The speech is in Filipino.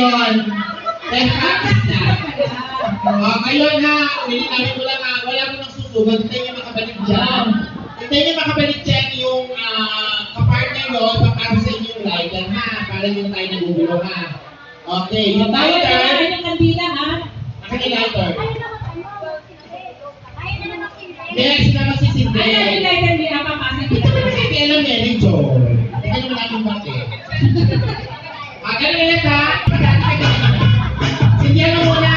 ngayon. Test practice na. Ngayon ha, ulitin ko lang ha, wala mo nang susugat. Hintayin niyo makabalik dyan. Hintayin niyo makabalik dyan yung kapartner nyo, papasa sa inyo yung lighter ha, para yung tayo nagugulo ha. Okay, yung lighter. Tayo ng kandila ha. Akin yung lighter. Yes, naman si Cindy. Ay, yung lighter hindi napapasok. Hindi alam niya, ni Joy. Hindi naman natin bakit. Ganun ulit ha. Cindy, ano muna?